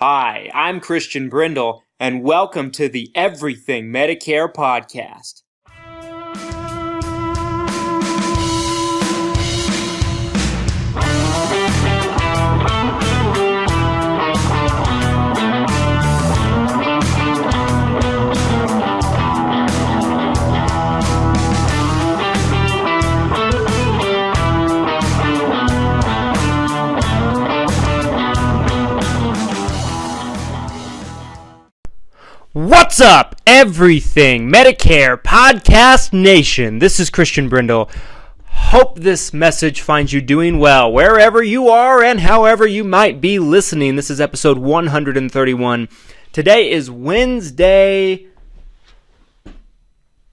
Hi, I'm Christian Brindle, and welcome to the Everything Medicare Podcast. What's up, Everything Medicare Podcast Nation? This is Christian Brindle. Hope this message finds you doing well, wherever you are and however you might be listening. This is episode 131. Today is Wednesday,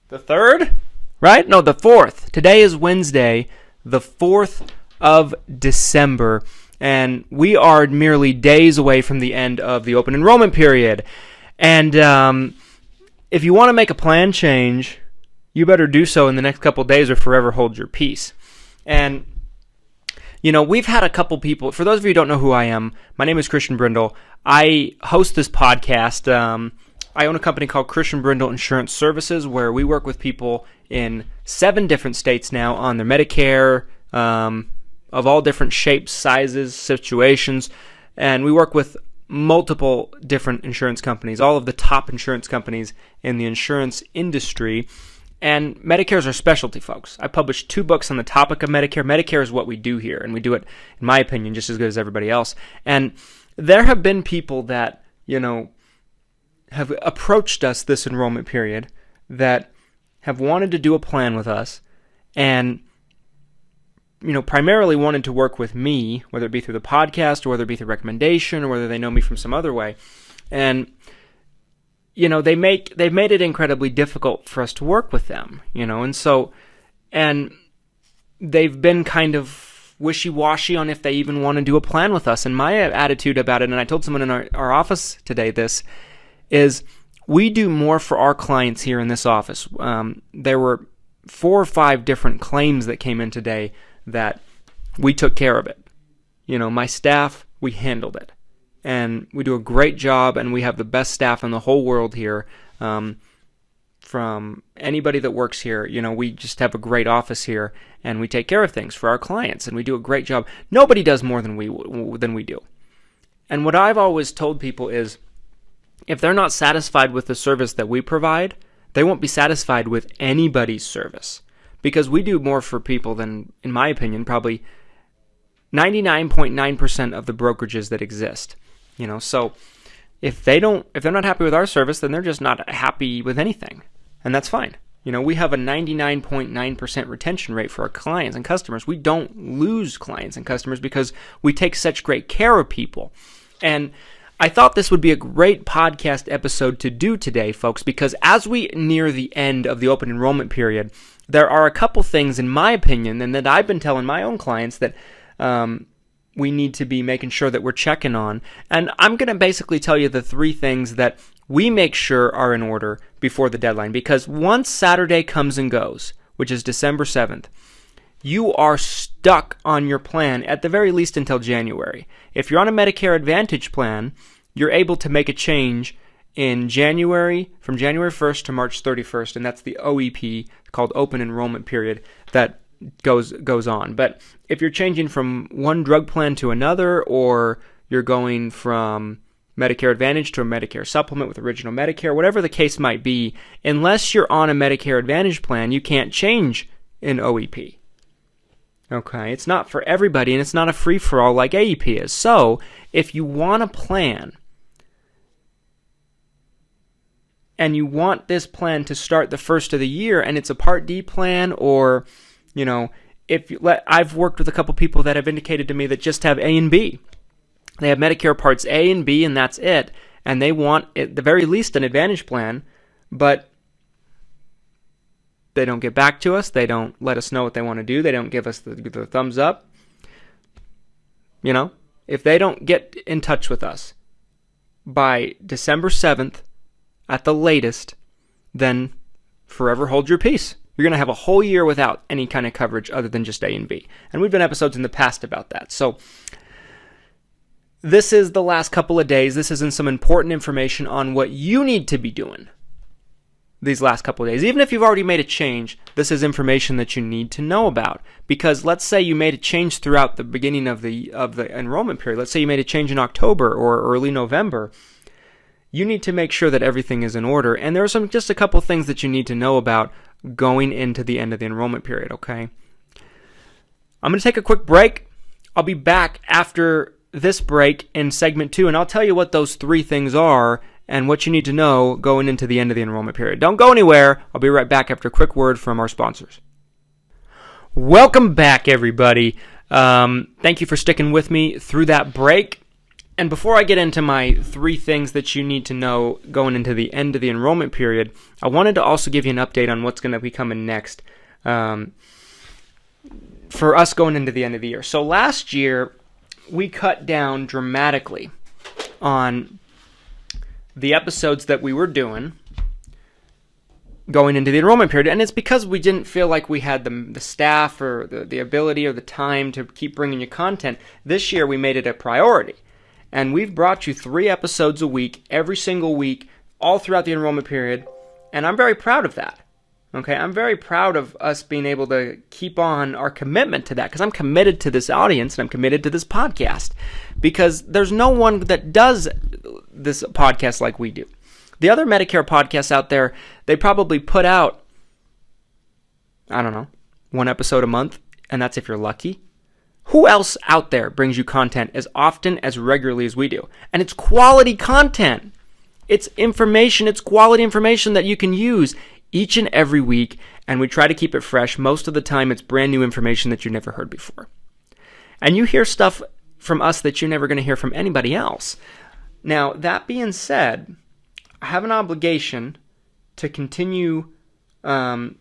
the 3rd? Right? No, the 4th. Today is Wednesday, the 4th of December, and we are merely days away from the end of the open enrollment period. And if you want to make a plan change, you better do so in the next couple of days or forever hold your peace. And, you know, we've had a couple people, for those of you who don't know who I am, my name is Christian Brindle. I host this podcast. I own a company called Christian Brindle Insurance Services where we work with people in 7 different states now on their Medicare, of all different shapes, sizes, situations. And we work with multiple different insurance companies, all of the top insurance companies in the insurance industry. And Medicare is our specialty, folks. I published 2 books on the topic of Medicare. Medicare is what we do here, and we do it, in my opinion, just as good as everybody else. And there have been people that, you know, have approached us this enrollment period that have wanted to do a plan with us and, you know, primarily wanted to work with me, whether it be through the podcast or whether it be through recommendation or whether they know me from some other way. And, you know, they've made it incredibly difficult for us to work with them, you know, and they've been kind of wishy-washy on if they even want to do a plan with us. And my attitude about it, and I told someone in our office today this, is we do more for our clients here in this office. There were 4 or 5 different claims that came in today that we took care of it. You know, my staff, we handled it. And we do a great job, and we have the best staff in the whole world here. From anybody that works here, you know, we just have a great office here, and we take care of things for our clients, and we do a great job. Nobody does more than we do. And what I've always told people is, if they're not satisfied with the service that we provide, they won't be satisfied with anybody's service. Because we do more for people than, in my opinion, probably 99.9% of the brokerages that exist. You know, so if they're not happy with our service, then they're just not happy with anything. And that's fine. You know, we have a 99.9% retention rate for our clients and customers. We don't lose clients and customers because we take such great care of people. And I thought this would be a great podcast episode to do today, folks, because as we near the end of the open enrollment period, there are a couple things, in my opinion, and that I've been telling my own clients that we need to be making sure that we're checking on. And I'm going to basically tell you the 3 things that we make sure are in order before the deadline. Because once Saturday comes and goes, which is December 7th, you are stuck on your plan at the very least until January. If you're on a Medicare Advantage plan, you're able to make a change in January, from January 1st to March 31st, and that's the OEP, called Open Enrollment Period, that goes on. But if you're changing from one drug plan to another, or you're going from Medicare Advantage to a Medicare Supplement with Original Medicare, whatever the case might be, unless you're on a Medicare Advantage plan, you can't change in OEP. Okay, it's not for everybody, and it's not a free-for-all like AEP is. So, if you want a plan, and you want this plan to start the first of the year, and it's a Part D plan, or, you know, I've worked with a couple people that have indicated to me that just have A and B. They have Medicare Parts A and B, and that's it. And they want, at the very least, an Advantage plan, but they don't get back to us. They don't let us know what they want to do. They don't give us the thumbs up. You know, if they don't get in touch with us by December 7th, at the latest, then forever hold your peace. You're going to have a whole year without any kind of coverage other than just A and B. And we've done episodes in the past about that. So this is the last couple of days. This isn't some important information on what you need to be doing these last couple of days. Even if you've already made a change, this is information that you need to know about. Because let's say you made a change throughout the beginning of the enrollment period. Let's say you made a change in October or early November. You need to make sure that everything is in order. And there are just a couple things that you need to know about going into the end of the enrollment period, okay? I'm going to take a quick break. I'll be back after this break in segment 2, and I'll tell you what those 3 things are and what you need to know going into the end of the enrollment period. Don't go anywhere. I'll be right back after a quick word from our sponsors. Welcome back, everybody. Thank you for sticking with me through that break. And before I get into my 3 things that you need to know going into the end of the enrollment period, I wanted to also give you an update on what's going to be coming next for us going into the end of the year. So last year, we cut down dramatically on the episodes that we were doing going into the enrollment period. And it's because we didn't feel like we had the staff or the ability or the time to keep bringing you content. This year, we made it a priority. And we've brought you 3 episodes a week, every single week, all throughout the enrollment period. And I'm very proud of that. Okay, I'm very proud of us being able to keep on our commitment to that, because I'm committed to this audience and I'm committed to this podcast, because there's no one that does this podcast like we do. The other Medicare podcasts out there, they probably put out, I don't know, 1 episode a month, and that's if you're lucky. Who else out there brings you content as often, as regularly as we do? And it's quality content. It's information, it's quality information that you can use each and every week, and we try to keep it fresh. Most of the time, it's brand new information that you've never heard before. And you hear stuff from us that you're never going to hear from anybody else. Now, that being said, I have an obligation to continue until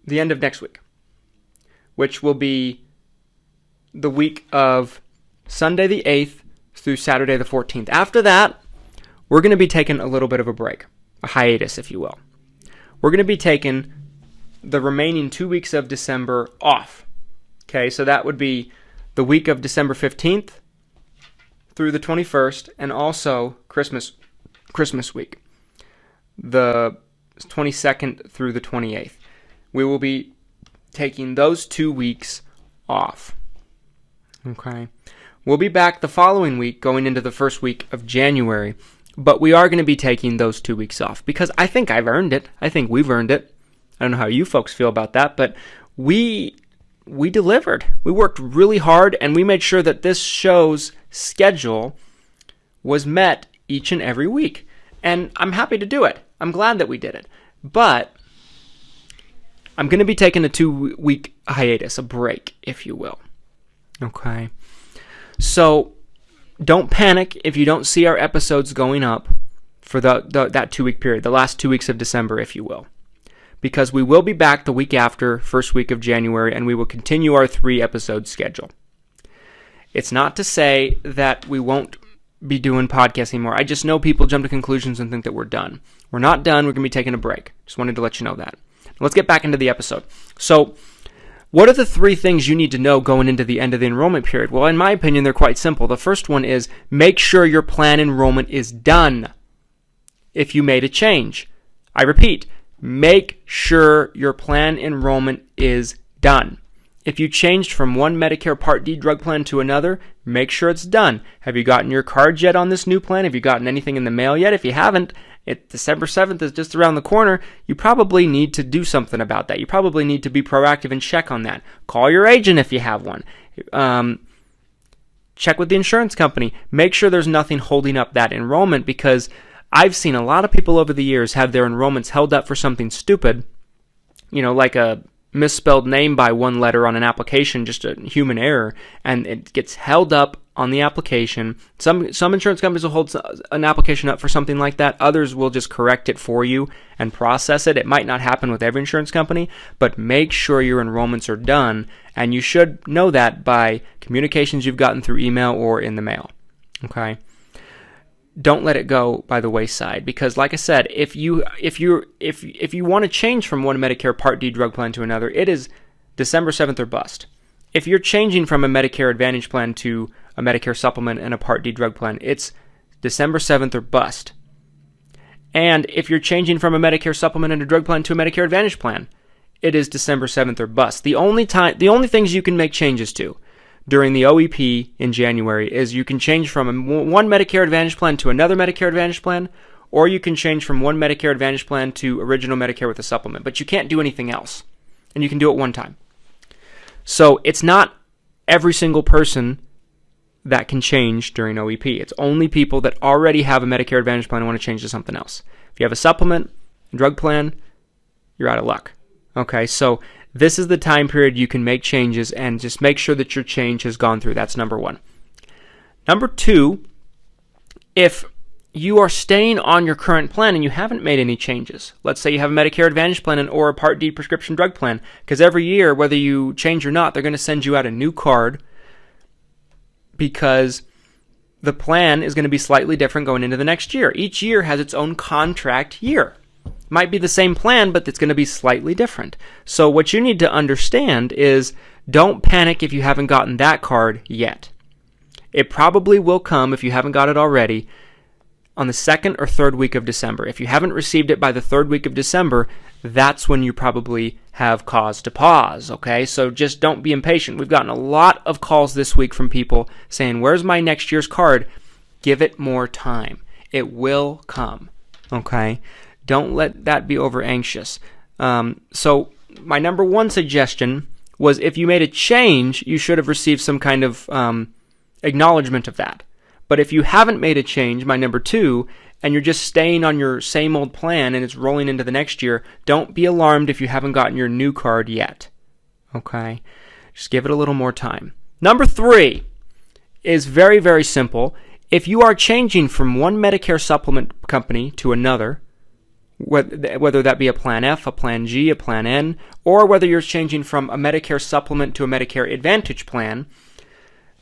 the end of next week, which will be the week of Sunday the 8th through Saturday the 14th. After that, we're going to be taking a little bit of a break, a hiatus, if you will. We're going to be taking the remaining 2 weeks of December off. Okay, so that would be the week of December 15th through the 21st, and also Christmas week, the 22nd through the 28th. We will be taking those 2 weeks off. Okay. We'll be back the following week, going into the first week of January. But we are going to be taking those 2 weeks off because I think I've earned it. I think we've earned it. I don't know how you folks feel about that, but we delivered. We worked really hard, and we made sure that this show's schedule was met each and every week. And I'm happy to do it. I'm glad that we did it. But I'm going to be taking a 2-week hiatus, a break, if you will. Okay. So don't panic if you don't see our episodes going up for that 2-week period, the last 2 weeks of December, if you will. Because we will be back the week after, first week of January, and we will continue our 3-episode schedule. It's not to say that we won't be doing podcasts anymore. I just know people jump to conclusions and think that we're done. We're not done. We're going to be taking a break. Just wanted to let you know that. Let's get back into the episode. So, what are the 3 things you need to know going into the end of the enrollment period? Well, in my opinion, they're quite simple. The first one is make sure your plan enrollment is done if you made a change. I repeat, make sure your plan enrollment is done. If you changed from one Medicare Part D drug plan to another, make sure it's done. Have you gotten your cards yet on this new plan? Have you gotten anything in the mail yet? If you haven't, December 7th is just around the corner. You probably need to do something about that. You probably need to be proactive and check on that. Call your agent if you have one. Check with the insurance company. Make sure there's nothing holding up that enrollment, because I've seen a lot of people over the years have their enrollments held up for something stupid, like a misspelled name by 1 letter on an application, just a human error, and it gets held up on the application. Some insurance companies will hold an application up for something like that. Others will just correct it for you and process it. It might not happen with every insurance company, but make sure your enrollments are done, and you should know that by communications you've gotten through email or in the mail. Okay? Don't let it go by the wayside, because like I said, if you want to change from one Medicare Part D drug plan to another, it is December 7th or bust. if you're changing from a Medicare Advantage plan to a Medicare Supplement and a Part D drug plan, it's December 7th or bust. And if you're changing from a Medicare Supplement and a drug plan to a Medicare Advantage plan, it is December 7th or bust. The only things you can make changes to during the OEP in January is you can change from one Medicare Advantage plan to another Medicare Advantage plan, or you can change from one Medicare Advantage plan to original Medicare with a supplement, but you can't do anything else. And you can do it one time. So it's not every single person that can change during OEP. It's only people that already have a Medicare Advantage plan and want to change to something else. If you have a supplement, drug plan, you're out of luck. Okay, so this is the time period you can make changes, and just make sure that your change has gone through. That's number one. Number two, if you are staying on your current plan and you haven't made any changes. Let's say you have a Medicare Advantage plan or a Part D prescription drug plan, because every year, whether you change or not, they're going to send you out a new card because the plan is going to be slightly different going into the next year. Each year has its own contract year. Might be the same plan, but it's going to be slightly different. So what you need to understand is, don't panic if you haven't gotten that card yet. It probably will come, if you haven't got it already, on the second or third week of December. If you haven't received it by the third week of December, that's when you probably have cause to pause, okay? So just don't be impatient. We've gotten a lot of calls this week from people saying, where's my next year's card? Give it more time. It will come, okay? Don't let that be over anxious. So my number one suggestion was, if you made a change, you should have received some kind of acknowledgement of that. But if you haven't made a change, my number two, and you're just staying on your same old plan and it's rolling into the next year, don't be alarmed if you haven't gotten your new card yet. Okay? Just give it a little more time. Number three is very, very simple. If you are changing from one Medicare supplement company to another, whether that be a Plan F, a Plan G, a Plan N, or whether you're changing from a Medicare supplement to a Medicare Advantage plan,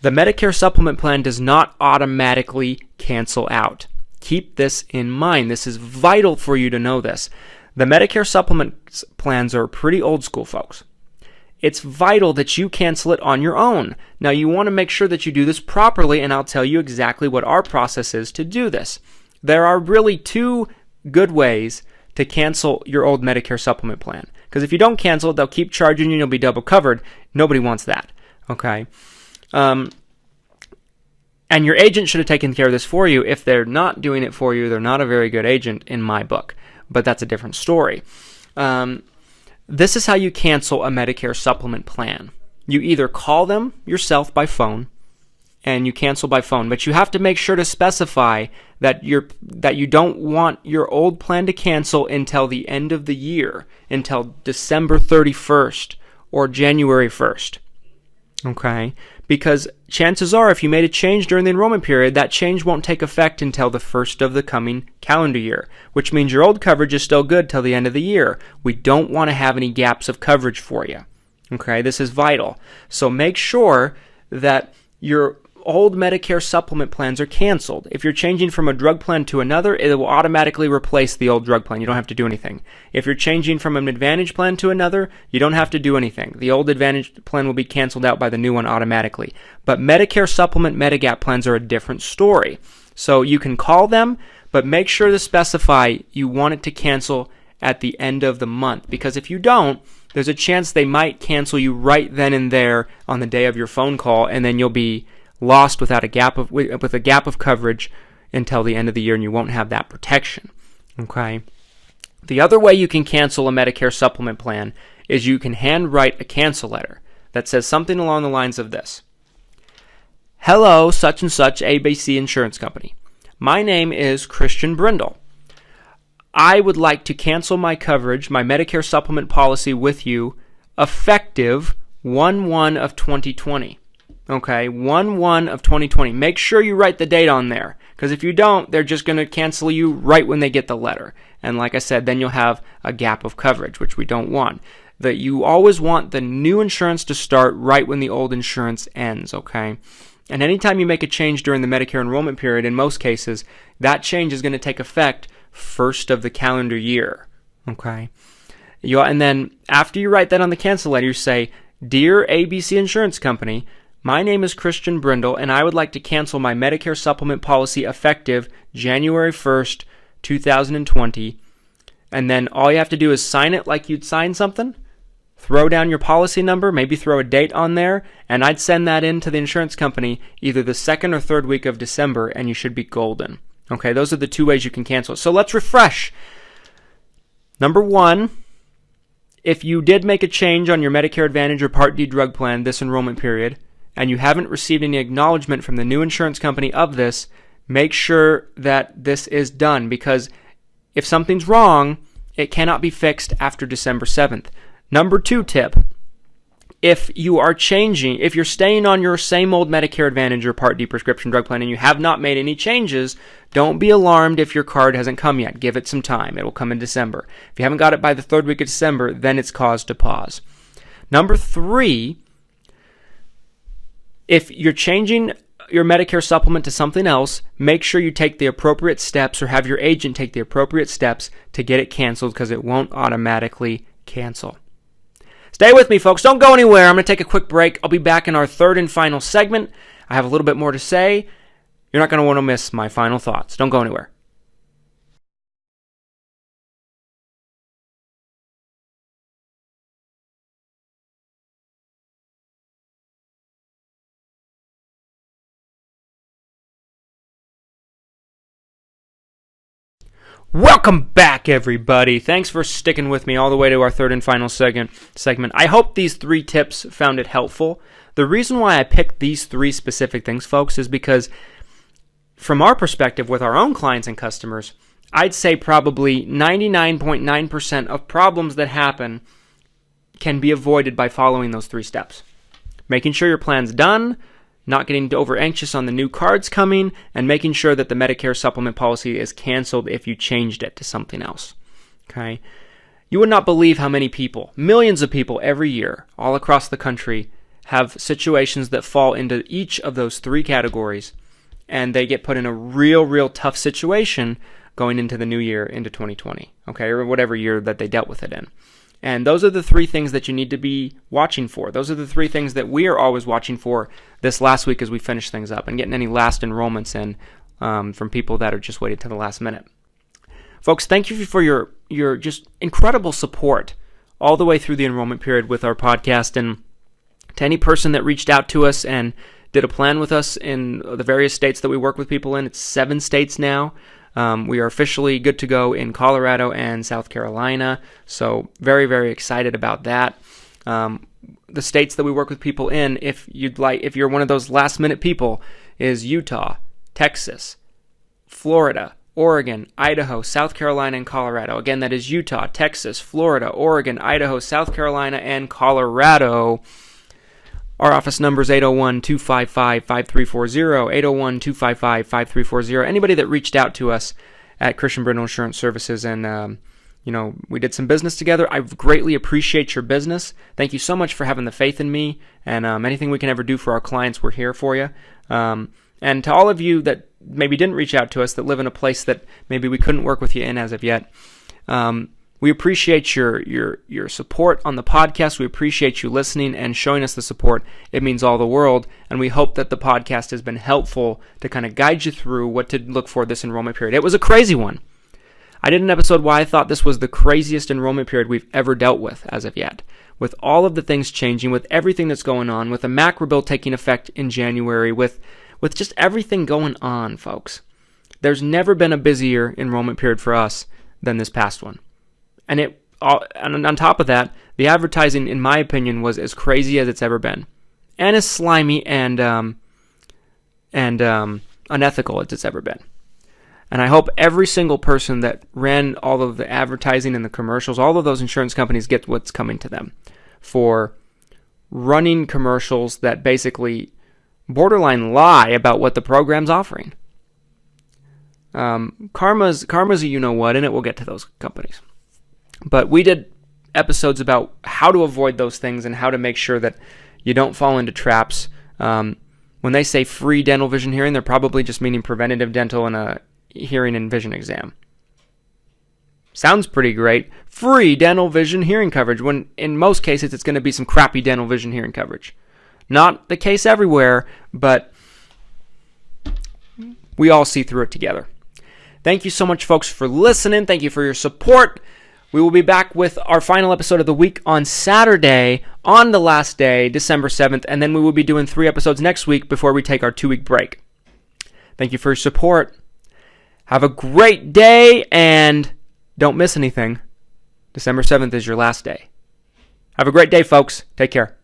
the Medicare supplement plan does not automatically cancel out. Keep this in mind. This is vital for you to know this. The Medicare supplement plans are pretty old school, folks. It's vital that you cancel it on your own. Now, you want to make sure that you do this properly, and I'll tell you exactly what our process is to do this. There are really two good ways to cancel your old Medicare supplement plan. Because if you don't cancel it, they'll keep charging you and you'll be double covered. Nobody wants that. Okay? And your agent should have taken care of this for you. If they're not doing it for you, they're not a very good agent in my book. But that's a different story. This is how you cancel a Medicare supplement plan. You either call them yourself by phone, and you cancel by phone. But you have to make sure to specify that you don't want your old plan to cancel until the end of the year, until December 31st or January 1st. Okay? Because chances are, if you made a change during the enrollment period, that change won't take effect until the first of the coming calendar year, which means your old coverage is still good till the end of the year. We don't want to have any gaps of coverage for you. Okay, this is vital. So make sure that your old Medicare supplement plans are canceled. If you're changing from a drug plan to another, it will automatically replace the old drug plan. You don't have to do anything. If you're changing from an Advantage plan to another, you don't have to do anything. The old Advantage plan will be canceled out by the new one automatically. But Medicare supplement Medigap plans are a different story. So you can call them, but make sure to specify you want it to cancel at the end of the month. Because if you don't, there's a chance they might cancel you right then and there on the day of your phone call, and then you'll be lost with a gap of coverage until the end of the year, and you won't have that protection. Okay. The other way you can cancel a Medicare supplement plan is you can handwrite a cancel letter that says something along the lines of this: "Hello, such and such ABC Insurance Company. My name is Christian Brindle. I would like to cancel my coverage, my Medicare supplement policy with you, effective 1/1 of 2020. Okay, 1/1 of 2020. Make sure you write the date on there, because if you don't, they're just going to cancel you right when they get the letter. And like I said, then you'll have a gap of coverage, which we don't want. That you always want the new insurance to start right when the old insurance ends, okay? And anytime you make a change during the Medicare enrollment period, in most cases, that change is going to take effect first of the calendar year, okay? And then after you write that on the cancel letter, you say, Dear ABC Insurance Company, my name is Christian Brindle, and I would like to cancel my Medicare supplement policy effective January 1st, 2020. And then all you have to do is sign it like you'd sign something, throw down your policy number, maybe throw a date on there, and I'd send that in to the insurance company either the second or third week of December, and you should be golden. Okay, those are the two ways you can cancel it. So let's refresh. Number one, if you did make a change on your Medicare Advantage or Part D drug plan this enrollment period, and you haven't received any acknowledgement from the new insurance company of this, make sure that this is done, because if something's wrong, it cannot be fixed after December 7th. Number two tip, if you're staying on your same old Medicare Advantage or Part D prescription drug plan and you have not made any changes, don't be alarmed if your card hasn't come yet. Give it some time. It will come in December. If you haven't got it by the third week of December, then it's cause to pause. Number three, if you're changing your Medicare supplement to something else, make sure you take the appropriate steps or have your agent take the appropriate steps to get it canceled, because it won't automatically cancel. Stay with me, folks. Don't go anywhere. I'm going to take a quick break. I'll be back in our third and final segment. I have a little bit more to say. You're not going to want to miss my final thoughts. Don't go anywhere. Welcome back, everybody. Thanks for sticking with me all the way to our third and final segment. I hope these three tips found it helpful. The reason why I picked these three specific things, folks, is because from our perspective with our own clients and customers, I'd say probably 99.9% of problems that happen can be avoided by following those three steps. Making sure your plan's done, not getting over anxious on the new cards coming, and making sure that the Medicare supplement policy is canceled if you changed it to something else. Okay? You would not believe how many people, millions of people every year, all across the country, have situations that fall into each of those three categories, and they get put in a real tough situation going into the new year, into 2020, okay, or whatever year that they dealt with it in. And those are the three things that you need to be watching for. Those are the three things that we are always watching for this last week as we finish things up and getting any last enrollments in from people that are just waiting to the last minute. Folks, thank you for your just incredible support all the way through the enrollment period with our podcast. And to any person that reached out to us and did a plan with us in the various states that we work with people in, it's 7 states now. We are officially good to go in Colorado and South Carolina, so very, very excited about that. The states that we work with people in, if you're one of those last-minute people, is Utah, Texas, Florida, Oregon, Idaho, South Carolina, and Colorado. Again, that is Utah, Texas, Florida, Oregon, Idaho, South Carolina, and Colorado. Our office number is 801-255-5340, 801-255-5340. Anybody that reached out to us at Christian Brindle Insurance Services and, we did some business together. I greatly appreciate your business. Thank you so much for having the faith in me, and anything we can ever do for our clients, we're here for you. And to all of you that maybe didn't reach out to us, that live in a place that maybe we couldn't work with you in as of yet, we appreciate your support on the podcast. We appreciate you listening and showing us the support. It means all the world, and we hope that the podcast has been helpful to kind of guide you through what to look for this enrollment period. It was a crazy one. I did an episode why I thought this was the craziest enrollment period we've ever dealt with as of yet. With all of the things changing, with everything that's going on, with the macro bill taking effect in January, with just everything going on, folks. There's never been a busier enrollment period for us than this past one. And on top of that, the advertising, in my opinion, was as crazy as it's ever been, and as slimy and unethical as it's ever been. And I hope every single person that ran all of the advertising and the commercials, all of those insurance companies get what's coming to them for running commercials that basically borderline lie about what the program's offering. Karma's a you-know-what, and we'll get to those companies. But we did episodes about how to avoid those things and how to make sure that you don't fall into traps. When they say free dental, vision, hearing, they're probably just meaning preventative dental and a hearing and vision exam. Sounds pretty great. Free dental, vision, hearing coverage, when in most cases it's going to be some crappy dental, vision, hearing coverage. Not the case everywhere, but we all see through it together. Thank you so much, folks, for listening. Thank you for your support. We will be back with our final episode of the week on Saturday, on the last day, December 7th, and then we will be doing 3 episodes next week before we take our 2-week break. Thank you for your support. Have a great day, and don't miss anything. December 7th is your last day. Have a great day, folks. Take care.